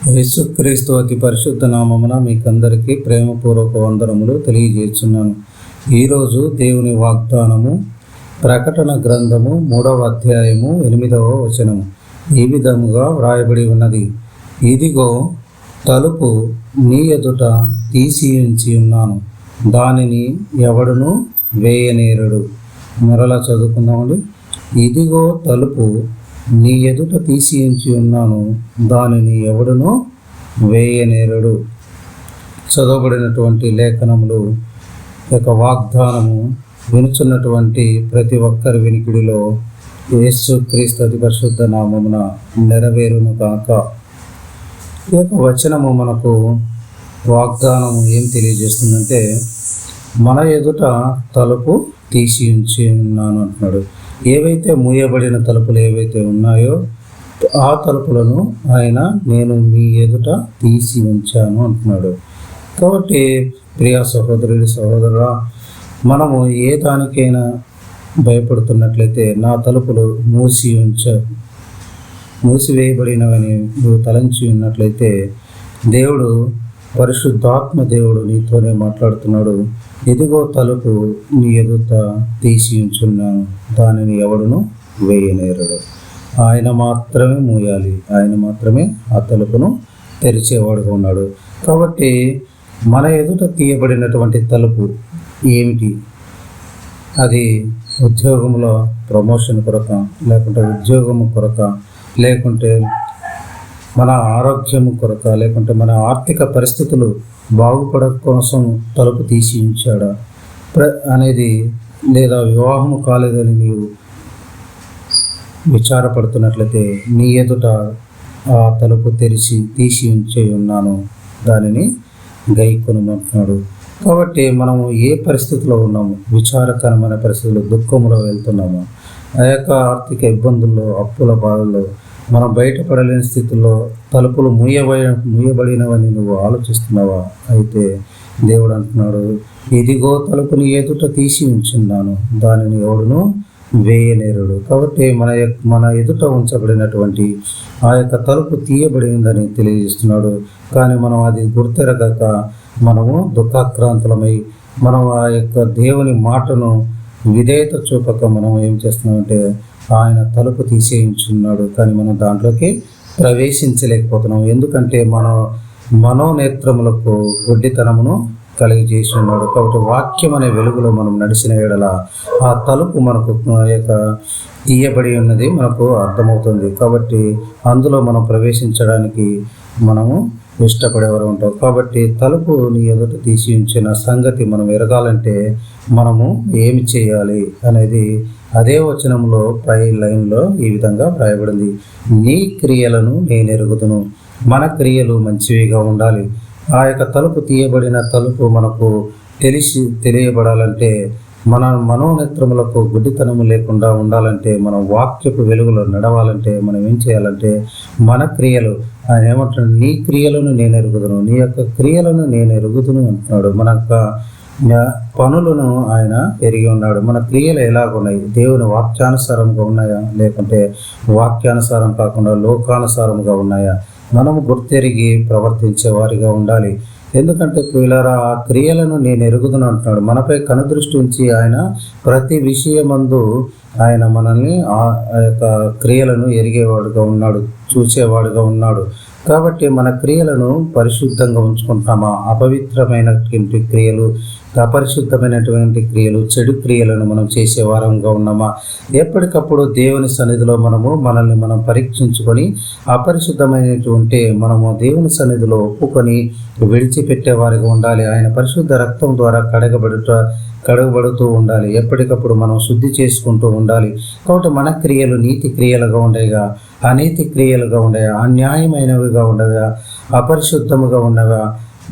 యేసుక్రీస్తు అతి పరిశుద్ధ నామమున మీకందరికీ ప్రేమపూర్వక వందనములు తెలియజేస్తున్నాను. ఈరోజు దేవుని వాగ్దానము ప్రకటన గ్రంథము 3వ అధ్యాయము 8వ వచనము ఈ విధముగా వ్రాయబడి ఉన్నది. ఇదిగో తలుపు నీ ఎదుట తీసి ఉంచి ఉన్నాను, దానిని ఎవడును వేయనేరడు. మరలా చదువుకుందామండి. ఇదిగో తలుపు నీ ఎదుట తీసి ఉంచి ఉన్నాను, దానిని ఎవడును వేయనేరడు. చదవబడినటువంటి లేఖనములు యొక్క వాగ్దానము వినుచున్నటువంటి ప్రతి ఒక్కరి వినికిడిలో యేసుక్రీస్తు అతి పరిశుద్ధ నామమున నెరవేరును కాక. ఈ యొక్క వచనము మనకు వాగ్దానము ఏం తెలియజేస్తుందంటే, మన ఎదుట తలుపు తీసి ఉంచి ఉన్నాను అంటున్నాడు. ఏవైతే మూయబడిన తలుపులు ఏవైతే ఉన్నాయో ఆ తలుపులను ఆయన నేను మీ ఎదుట తీసి ఉంచాను అంటున్నాడు. కాబట్టి ప్రియ సహోదరురా, మనము ఏ దానికైనా భయపడుతున్నట్లయితే నా తలుపులు మూసివేయబడినవని నువ్వు తలంచి ఉన్నట్లయితే దేవుడు, పరిశుద్ధాత్మ దేవుడు నీతోనే మాట్లాడుతున్నాడు. ఇదిగో తలుపు నీ ఎదుట తీసి ఉంచున్నాను, దానిని ఎవడును వేయనేరడు. ఆయన మాత్రమే మూయాలి, ఆయన మాత్రమే ఆ తలుపును తెరిచేవాడుగా ఉన్నాడు. కాబట్టి మన ఎదుట తీయబడినటువంటి తలుపు ఏమిటి? అది ఉద్యోగంలో ప్రమోషన్ కొరక, లేకుంటే ఉద్యోగము కొరక, లేకుంటే మన ఆరోగ్యము కొరక, లేకుంటే మన ఆర్థిక పరిస్థితులు బాగుపడ కోసం తలుపు తీసి ఉంచాడా అనేది, లేదా వివాహము కాలేదని నీవు విచారపడుతున్నట్లయితే నీ ఎదుట ఆ తలుపు తీసి ఉంచి ఉన్నాను, దానిని గైకొనమంటున్నాడు. కాబట్టి మనము ఏ పరిస్థితిలో ఉన్నాము, విచారకరమైన పరిస్థితుల్లో, దుఃఖంలో వెళ్తున్నాము, ఆ యొక్క ఆర్థిక ఇబ్బందుల్లో, అప్పుల బాధల్లో మనం బయటపడలేని స్థితిలో తలుపులు మూయబడినవని నువ్వు ఆలోచిస్తున్నావా? అయితే దేవుడు అంటున్నాడు, ఇదిగో తలుపుని ఎదుట తీసి ఉంచున్నాను, దానిని ఎవడును వేయనేరుడు. కాబట్టి మన ఎదుట ఉంచబడినటువంటి ఆ యొక్క తలుపు తీయబడిందని తెలియజేస్తున్నాడు. కానీ మనం అది గుర్తెరగక మనము దుఃఖాక్రాంతులమై మనం ఆ యొక్క దేవుని మాటను విధేయత చూపక మనం ఏం చేస్తున్నామంటే ఆయన తలుపు తీసేయించున్నాడు, కానీ మనం దాంట్లోకి ప్రవేశించలేకపోతున్నాం. ఎందుకంటే మన మనోనేత్రములకు గుడ్డితనమును కలిగజేసి ఉన్నాడు. కాబట్టి వాక్యం అనే వెలుగులో మనం నడిచిన ఎడల ఆ తలుపు మనకు యొక్క తీయబడి ఉన్నది మనకు అర్థమవుతుంది. కాబట్టి అందులో మనం ప్రవేశించడానికి మనము ఇష్టపడేవారు ఉంటాం. కాబట్టి తలుపు నీ ఎదుట తీసి ఉంచిన సంగతి మనం ఎరగాలంటే మనము ఏమి చేయాలి అనేది అదే వచనంలో పై లైన్లో ఈ విధంగా వ్రాయబడింది. నీ క్రియలను నేను ఎరుగుదును. మన క్రియలు మంచివిగా ఉండాలి. ఆ యొక్క తలుపు తీయబడిన తలుపు మనకు తెలియబడాలంటే, మన మనోనేత్రములకు గుడ్డితనము లేకుండా ఉండాలంటే, మనం వాక్యపు వెలుగులో నడవాలంటే మనం ఏం చేయాలంటే మన క్రియలు, ఆయన ఏమంటున్నాడు, నీ క్రియలను నేను ఎరుగుదును, నీ యొక్క క్రియలను నేను ఎరుగుదును అంటున్నాడు. మన యొక్క పనులను ఆయన ఎరిగి ఉన్నాడు. మన క్రియలు ఎలాగున్నాయి? దేవుని వాక్యానుసారంగా ఉన్నాయా, లేకుంటే వాక్యానుసారం కాకుండా లోకానుసారంగా ఉన్నాయా? మనము గుర్తెరిగి ప్రవర్తించే వారిగా ఉండాలి. ఎందుకంటే ప్రియులారా, ఆ క్రియలను నేను ఎరుగుదును అంటున్నాడు. మనపై కనుదృష్టి ఉంచి ఆయన ప్రతి విషయమందు ఆయన మనల్ని ఆ యొక్క క్రియలను ఎరిగేవాడుగా ఉన్నాడు, చూసేవాడుగా ఉన్నాడు. కాబట్టి మన క్రియలను పరిశుద్ధంగా ఉంచుకుంటామా? అపవిత్రమైనటువంటి క్రియలు, అపరిశుద్ధమైనటువంటి క్రియలు, చెడు క్రియలను మనం చేసే వారంగా ఉన్నామా? ఎప్పటికప్పుడు దేవుని సన్నిధిలో మనల్ని మనం పరీక్షించుకొని అపరిశుద్ధమైనటువంటి మనము దేవుని సన్నిధిలో ఒప్పుకొని విడిచిపెట్టేవారిగా ఉండాలి. ఆయన పరిశుద్ధ రక్తం ద్వారా కడగబడుతూ ఉండాలి. ఎప్పటికప్పుడు మనం శుద్ధి చేసుకుంటూ ఉండాలి. కాబట్టి మన క్రియలు నీతి క్రియలుగా ఉండేగా, అనీతి క్రియలుగా ఉండగా, అన్యాయమైనవిగా ఉండగా, అపరిశుద్ధముగా ఉండగా,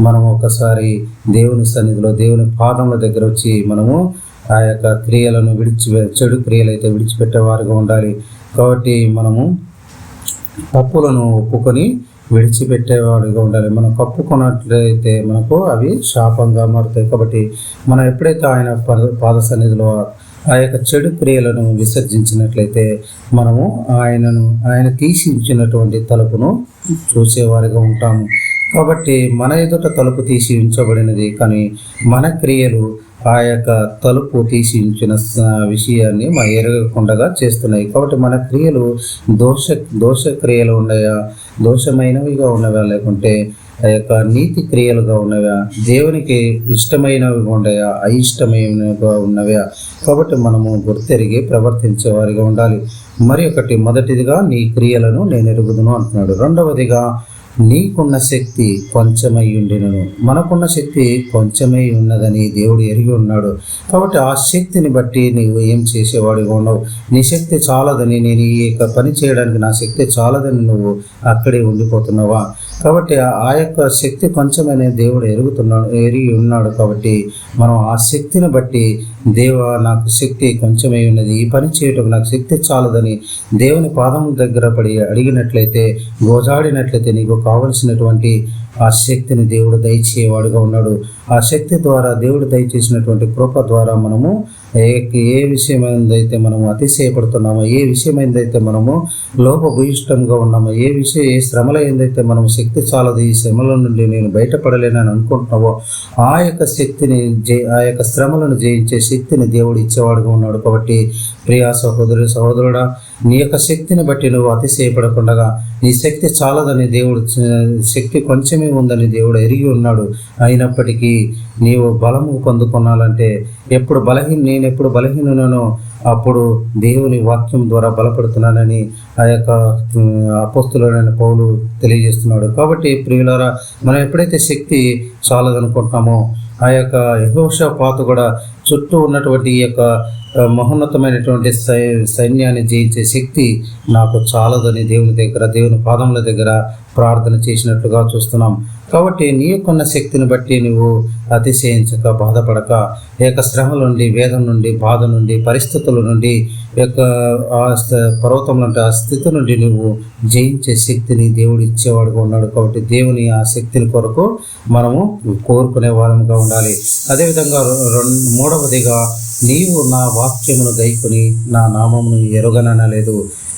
మనము ఒకసారి దేవుని సన్నిధిలో దేవుని పాదముల దగ్గర వచ్చి మనము ఆ యొక్క క్రియలను చెడు క్రియలు అయితే విడిచిపెట్టేవారుగా ఉండాలి. కాబట్టి మనము తప్పులను ఒప్పుకొని విడిచిపెట్టేవాడుగా ఉండాలి. మనం కప్పుకున్నట్లయితే మనకు అవి శాపంగా మారుతాయి. కాబట్టి మనం ఎప్పుడైతే ఆయన పాద సన్నిధిలో ఆ యొక్క చెడు క్రియలను విసర్జించినట్లయితే మనము ఆయన తీసి ఉంచినటువంటి తలుపును చూసేవారిగా ఉంటాము. కాబట్టి మన ఎదుట తలుపు తీసి ఉంచబడినది, కానీ మన క్రియలు ఆ యొక్క తలుపు తీసి ఉంచిన విషయాన్ని మా ఎరగకుండా చేస్తున్నాయి. కాబట్టి మన క్రియలు దోష క్రియలు ఉన్నాయా, దోషమైనవిగా ఉన్నవా, లేకుంటే ఆ యొక్క నీతి క్రియలుగా ఉన్నవా, దేవునికి ఇష్టమైనవి ఉన్నాయా, అయిష్టమైనవిగా ఉన్నవా. కాబట్టి మనము గుర్తెరిగి ప్రవర్తించే వారిగా ఉండాలి. మొదటిదిగా నీ క్రియలను నేను ఎరుగుదును అంటున్నాడు. రెండవదిగా నీకున్న శక్తి కొంచెమై ఉండినను. మనకున్న శక్తి కొంచెమై ఉన్నదని దేవుడు ఎరిగి ఉన్నాడు. కాబట్టి ఆ శక్తిని బట్టి నీవు ఏం చేసేవాడిగా ఉన్నావు. నీ శక్తి చాలదని, నేను ఈ యొక్క పని చేయడానికి నా శక్తి చాలదని నువ్వు అక్కడే ఉండిపోతున్నావా? కాబట్టి ఆ యొక్క శక్తి కొంచెమనే దేవుడు ఎరిగి ఉన్నాడు. కాబట్టి మనం ఆ శక్తిని బట్టి, నాకు శక్తి కొంచెమై ఉన్నది, ఈ పని చేయటం నాకు శక్తి చాలదని దేవుని పాదం దగ్గర పడి అడిగినట్లయితే, గోజాడినట్లయితే నీకు కావలసినటువంటి ఆ శక్తిని దేవుడు దయచేవాడుగా ఉన్నాడు. ఆ శక్తి ద్వారా, దేవుడు దయచేసినటువంటి కృప ద్వారా మనము ఏ విషయమైందైతే మనము అతిశయపడుతున్నామో, ఏ విషయమైందైతే మనము లోపభూయిష్టంగా ఉన్నామో, ఏ శ్రమల ఏందైతే మనము శక్తి చాలదు, ఈ శ్రమల నుండి నేను బయటపడలేనని అనుకుంటున్నావో, ఆ యొక్క శక్తిని, ఆ యొక్క శ్రమలను జయించే శక్తిని దేవుడు ఇచ్చేవాడుగా ఉన్నాడు. కాబట్టి ప్రియా సహోదరుడా, నీ యొక్క శక్తిని బట్టి నువ్వు అతిశయపడకుండా, నీ శక్తి చాలదని దేవుడు, శక్తి కొంచెమే ఉందని దేవుడు ఎరిగి ఉన్నాడు. అయినప్పటికీ నీవు బలము పొందుకోవాలంటే, నేను ఎప్పుడు బలహీననో అప్పుడు దేవుని వాక్యం ద్వారా బలపడుతున్నానని ఆ యొక్క అపోస్తలుడైన పౌలు తెలియజేస్తున్నాడు. కాబట్టి ప్రియులారా, మనం ఎప్పుడైతే శక్తి చాలదనుకుంటున్నామో, ఆ యొక్క యెహోషాపాతు కూడా చుట్టూ ఉన్నటువంటి ఈ యొక్క మహోన్నతమైనటువంటి సైన్యాన్ని జయించే శక్తి నాకు చాలదని దేవుని పాదముల దగ్గర ప్రార్థన చేసినట్లుగా చూస్తున్నాం. కాబట్టి నీ యొక్కన్న శక్తిని బట్టి నువ్వు అతిశయించక, బాధపడక, ఏక శ్రమల నుండి, వేదం నుండి, బాధ నుండి, పరిస్థితుల నుండి, యొక్క పర్వతం అంటే ఆ స్థితి నుండి నువ్వు జయించే శక్తిని దేవుడు ఇచ్చేవాడుగా ఉన్నాడు. కాబట్టి దేవుని ఆ శక్తిని కొరకు మనము కోరుకునే వారముగా ఉండాలి. అదేవిధంగా మూడవదిగా, నీవు నా వాక్యమును గైకొని నా నామమును ఎరగననలేదు.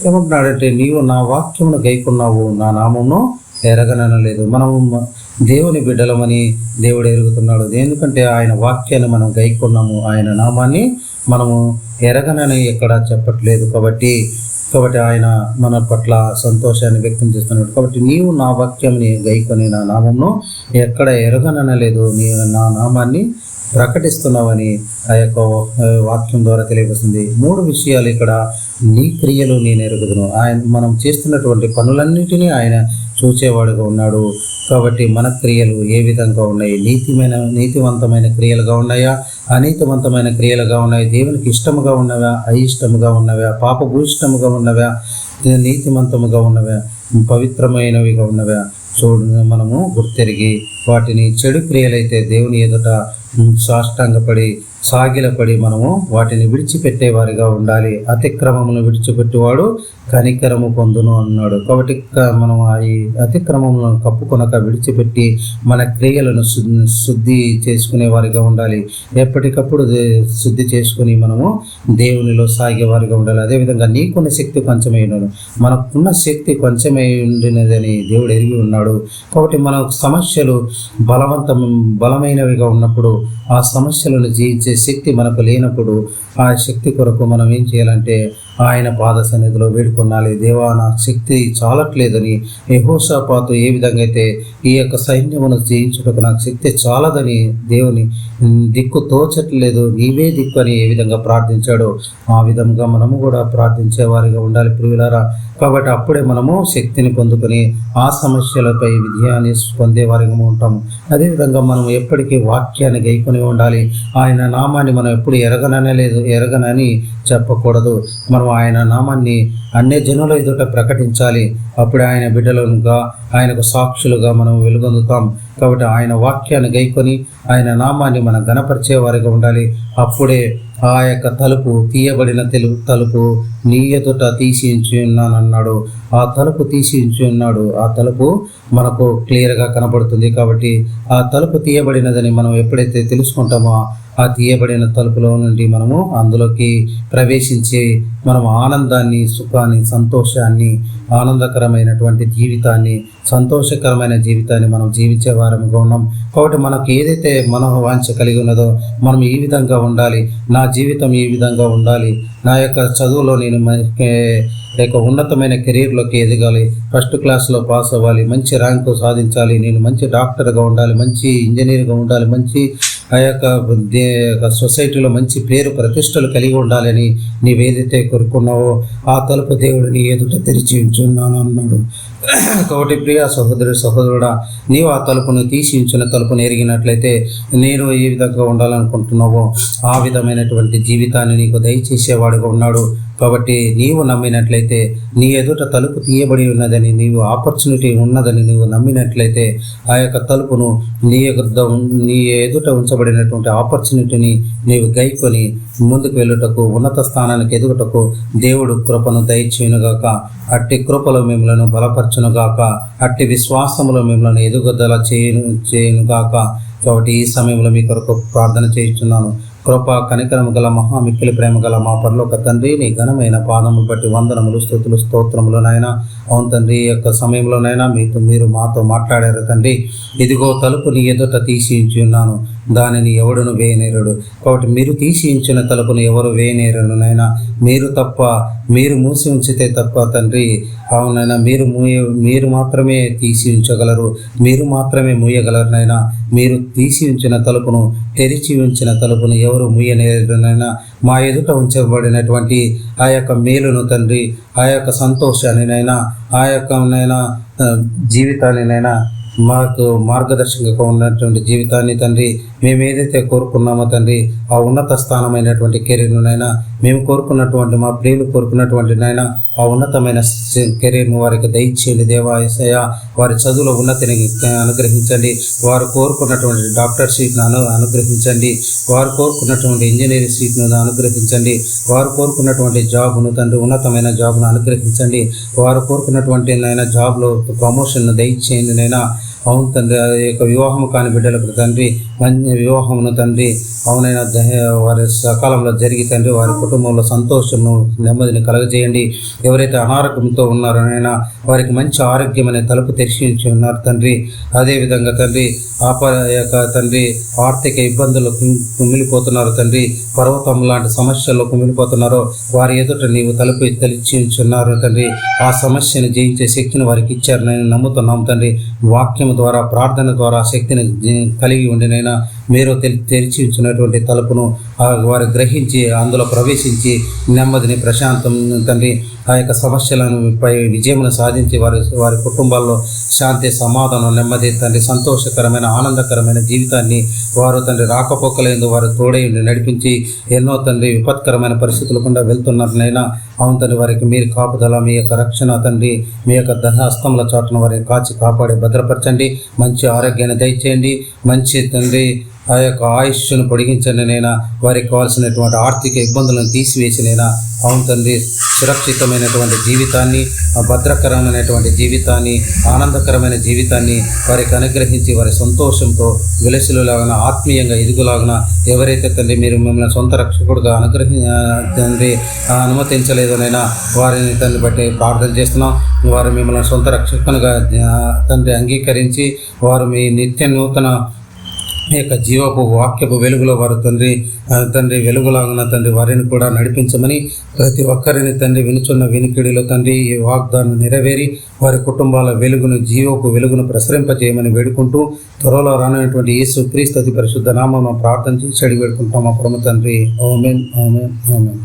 ఏమంటున్నాడంటే, నీవు నా వాక్యమును గైకున్నావు, నా నామమును ఎరగననలేదు. మనము దేవుని బిడ్డలమని దేవుడు ఎరుగుతున్నాడు. ఎందుకంటే ఆయన వాక్యాన్ని మనం గైకున్నాము, ఆయన నామాన్ని మనము ఎరగనని ఎక్కడ చెప్పట్లేదు. కాబట్టి ఆయన మన పట్ల సంతోషాన్ని వ్యక్తం చేస్తున్నాడు. కాబట్టి నీవు నా వాక్యంని గైకొని నా నామమును ఎక్కడ ఎరగననలేదు, నా నామాన్ని ప్రకటిస్తున్నావని ఆ యొక్క వాక్యం ద్వారా తెలియవస్తుంది. 3 విషయాలు ఇక్కడ. నీ క్రియలు నేను ఎరుగుదును. మనం చేస్తున్నటువంటి పనులన్నిటినీ ఆయన చూచేవాడుగా ఉన్నాడు. కాబట్టి మన క్రియలు ఏ విధంగా ఉన్నాయి? నీతివంతమైన క్రియలుగా ఉన్నాయా, అనీతివంతమైన క్రియలుగా ఉన్నాయి? దేవునికి ఇష్టముగా ఉన్నవా, అయిష్టముగా ఉన్నవా, పాపభూయిష్టముగా ఉన్నవా, నీతిమంతముగా ఉన్నవా, పవిత్రమైనవిగా ఉన్నవా? మనము గుర్తెరిగి వాటిని, చెడు క్రియలైతే దేవుని ఎదుట సాష్టాంగపడి, సాగిలపడి మనము వాటిని విడిచిపెట్టేవారిగా ఉండాలి. అతిక్రమమును విడిచిపెట్టేవాడు కనికరము పొందును అన్నాడు. కాబట్టి మనం ఈ అతిక్రమములను కప్పుకొనక విడిచిపెట్టి మన క్రియలను శుద్ధి చేసుకునే వారిగా ఉండాలి. ఎప్పటికప్పుడు శుద్ధి చేసుకుని మనము దేవునిలో సాగేవారిగా ఉండాలి. అదేవిధంగా నీకున్న శక్తి కొంచెమై ఉన్నది, మనకున్న శక్తి కొంచెమై ఉండినదని దేవుడు ఎరిగి ఉన్నాడు. కాబట్టి మన సమస్యలు బలమైనవిగా ఉన్నప్పుడు, ఆ సమస్యలను జయించే శక్తి మనకు లేనప్పుడు, ఆ శక్తి కొరకు మనం ఏం చేయాలంటే ఆయన పాద సన్నిధిలో వేడుకొనాలి. దేవా, నా శక్తి చాలట్లేదని, యెహోషాపాతు ఏ విధంగా అయితే ఈ యొక్క సైన్యమును జయించుటకు నాకు శక్తి చాలదని, దేవుని దిక్కు తోచట్లేదు, నీవే దిక్కు అని ఏ విధంగా ప్రార్థించాడో ఆ విధంగా మనము కూడా ప్రార్థించే వారిగా ఉండాలి ప్రియులారా. కాబట్టి అప్పుడే మనము శక్తిని పొందుకొని ఆ సమస్యలపై విజయాన్ని పొందేవారిగా ఉంటాము. అదేవిధంగా మనం ఎప్పటికీ వాక్యాన్ని గైకొని ఉండాలి. ఆయన నామాన్ని మనం ఎప్పుడు ఎరగనని చెప్పకూడదు. మనం ఆయన నామాన్ని అన్ని జనుల ఎదుట ప్రకటించాలి. అప్పుడే ఆయన బిడ్డలుగా, ఆయనకు సాక్షులుగా మనం వెలుగొందుతాం. కాబట్టి ఆయన వాక్యాన్ని గైకొని ఆయన నామాన్ని మనం గణపరిచే వారిగా ఉండాలి. అప్పుడే ఆ యొక్క తలుపు, తీయబడిన తలుపు నీ ఎదుట తీసి ఉంచి ఉన్నానన్నాడు. ఆ తలుపు తీసి ఉంచి ఉన్నాడు. ఆ తలుపు మనకు క్లియర్గా కనబడుతుంది. కాబట్టి ఆ తలుపు తీయబడినదని మనం ఎప్పుడైతే తెలుసుకుంటామో ఆ తీయబడిన తలుపులో నుండి మనము అందులోకి ప్రవేశించి మనం ఆనందాన్ని, సుఖాన్ని, సంతోషాన్ని, ఆనందకరమైనటువంటి జీవితాన్ని, సంతోషకరమైన జీవితాన్ని మనం జీవించే వారముగా ఉన్నాం. కాబట్టి మనకు ఏదైతే మనోవాంఛ కలిగి ఉన్నదో మనం ఈ విధంగా ఉండాలి, నా జీవితం ఈ విధంగా ఉండాలి, నా యొక్క చదువులో నేను ఉన్నతమైన కెరీర్లోకి ఎదగాలి, ఫస్ట్ క్లాస్లో పాస్ అవ్వాలి, మంచి ర్యాంకు సాధించాలి, నేను మంచి డాక్టర్గా ఉండాలి, మంచి ఇంజనీర్గా ఉండాలి, మంచి ఆ యొక్క సొసైటీలో మంచి పేరు ప్రతిష్టలు కలిగి ఉండాలని నీవేదైతే కోరుకున్నావో ఆ తలుపు దేవుడు నీ ఎదుట తెరిచి ఉంచున్నాను అన్నాడు. కాబట్టి ప్రియ సహోదరుడా, నీవు ఆ తలుపును తీసి ఉంచిన తలుపును ఎరిగినట్లయితే నేను ఏ విధంగా ఉండాలనుకుంటున్నావో ఆ విధమైనటువంటి జీవితాన్ని నీకు దయచేసేవాడుగా ఉన్నాడు. కాబట్టి నీవు నమ్మినట్లయితే, నీ ఎదుట తలుపు తీయబడి ఉన్నదని, నీవు ఆపర్చునిటీ ఉన్నదని నీవు నమ్మినట్లయితే ఆ యొక్క తలుపును నీ ఎదుట ఉంచబడినటువంటి ఆపర్చునిటీని నీవు గైకొని ముందుకు వెళ్ళుటకు, ఉన్నత స్థానానికి ఎదుగుటకు దేవుడు కృపను దయచేయునుగాక. అట్టి కృపలో మిమ్మలను బలపరచునుగాక. అట్టి విశ్వాసములో మిమ్మల్ని ఎదుగుదల చేయునుగాక. కాబట్టి ఈ సమయంలో మీ కొరకు ప్రార్థన చేయుచున్నాను. కృప కనికరము గల మహామిక్కిలి ప్రేమ గల మా పరలోక తండ్రి, నీ ఘనమైన పాదములు బట్టి వందనములు, స్తుతులు, స్తోత్రములు నాయన. అవును తండ్రి, ఈ యొక్క సమయంలోనైనా మీరు మాతో మాట్లాడారు తండ్రి. ఇదిగో తలుపు నీ ఎదుట తీసి ఉంచి ఉన్నాను, దానిని ఎవడును వేయనేరుడు. కాబట్టి మీరు తీసి ఉంచిన తలుపును ఎవరు వేయనేరుడు నైనా. మీరు మూసి ఉంచితే తప్ప తండ్రి, అవునైనా మీరు మాత్రమే తీసి ఉంచగలరు, మీరు మాత్రమే మూయగలరు నైనా. మీరు తీసి ఉంచిన తలుపును, తెరిచి ఉంచిన తలుపును ఎవరు మూయనేరునైనా. మా ఎదుట ఉంచబడినటువంటి ఆ యొక్క మేలును తండ్రి, ఆ యొక్క సంతోషాన్నినైనా, ఆ యొక్క జీవితాన్నినైనా, మాకు మార్గదర్శకంగా ఉన్నటువంటి జీవితాన్ని తండ్రి మేము ఏదైతే కోరుకున్నామో తండ్రి, ఆ ఉన్నత స్థానమైనటువంటి కెరీర్నునైనా, మేము కోరుకున్నటువంటి మా ప్రియులు కోరుకున్నటువంటి నైనా ఆ ఉన్నతమైన కెరీర్ను వారికి దయచేయండి దేవా యేసయ్యా. వారి చదువులో ఉన్నతిని అనుగ్రహించండి. వారు కోరుకున్నటువంటి డాక్టర్ సీట్ను అనుగ్రహించండి. వారు కోరుకున్నటువంటి ఇంజనీరింగ్ సీట్ను అనుగ్రహించండి. వారు కోరుకున్నటువంటి జాబ్ను తండ్రి, ఉన్నతమైన జాబ్ను అనుగ్రహించండి. వారు కోరుకున్నటువంటి నైనా జాబ్లో ప్రమోషన్ను దయచేయండి నైనా. అవును తండ్రి, ఆ యొక్క వివాహం కాని బిడ్డలకు తండ్రి మంచి వివాహమును తండ్రి, అవునైనా వారి సకాలంలో జరిగి తండ్రి వారి కుటుంబంలో సంతోషము, నెమ్మదిని కలగజేయండి. ఎవరైతే అనారోగ్యంతో ఉన్నారోనైనా వారికి మంచి ఆరోగ్యం అనే తలుపు తెరిచి ఉన్నారు తండ్రి. అదేవిధంగా తండ్రి తండ్రి ఆర్థిక ఇబ్బందులు కుమిలిపోతున్నారు తండ్రి, పర్వతం లాంటి సమస్యల్లో కుమిలిపోతున్నారో వారి ఎదుట నీవు తలుపు తెరిచి ఉంచున్నారు తండ్రి. ఆ సమస్యను జయించే శక్తిని వారికి ఇచ్చారు నేను నమ్ముతున్నాం తండ్రి. వాక్యం ద్వారా, ప్రార్థన ద్వారా శక్తిని కలిగి ఉండినైనా మీరు తెరిచి ఉంచినటువంటి తలుపును వారు గ్రహించి అందులో ప్రవేశించి నెమ్మదిని, ప్రశాంతం తండ్రి, ఆ యొక్క సమస్యలపై విజయమును సాధించి వారి కుటుంబాల్లో శాంతి, సమాధానం, నెమ్మది తండ్రి, సంతోషకరమైన, ఆనందకరమైన జీవితాన్ని వారు తండ్రి రాకపోకలేదు వారు తోడై నడిపించి ఎన్నో తండ్రి విపత్కరమైన పరిస్థితులు గుండా వెళ్తున్నారనైనా. అవును తండ్రి, వారికి మీరు కాపుదల, మీ యొక్క రక్షణ తండ్రి, మీ యొక్క హస్తముల చాటును వారిని కాచి కాపాడి భద్రపరచండి. మంచి ఆరోగ్యాన్ని దయచేయండి. మంచి తండ్రి ఆ యొక్క ఆయుష్ను పొడిగించండి నైనా. వారికి కావాల్సినటువంటి ఆర్థిక ఇబ్బందులను తీసివేసి నైనా. అవును తండ్రి, సురక్షితమైనటువంటి జీవితాన్ని, భద్రకరమైనటువంటి జీవితాన్ని, ఆనందకరమైన జీవితాన్ని వారికి అనుగ్రహించి వారి సంతోషంతో విలసిలులాగా, ఆత్మీయంగా ఎదుగులాగా ఎవరైతే తండ్రి మీరు మిమ్మల్ని సొంత రక్షకుడుగా తండ్రి అనుమతించలేదనైనా వారిని తండ్రి బట్టి ప్రార్థన చేస్తున్నాం. వారు మిమ్మల్ని సొంత రక్షకునిగా తండ్రి అంగీకరించి వారు మీ నిత్య నూతన యొక్క జీవపు వాక్యపు వెలుగులో వారు తండ్రి వెలుగులాగున తండ్రి వారిని కూడా నడిపించమని, ప్రతి ఒక్కరిని తండ్రి వినుచున్న వినికిడిలో తండ్రి ఈ వాగ్దానం నెరవేరి వారి కుటుంబాల వెలుగును, జీవపు వెలుగును ప్రసరింపజేయమని వేడుకుంటూ త్వరలో రానటువంటి యేసు క్రీస్తు అతి పరిశుద్ధ నామమున ప్రార్థన చేసి అడిగి వేడుకుంటాం మా పరమ తండ్రి. ఆమేన్, ఆమేన్, ఆమేన్.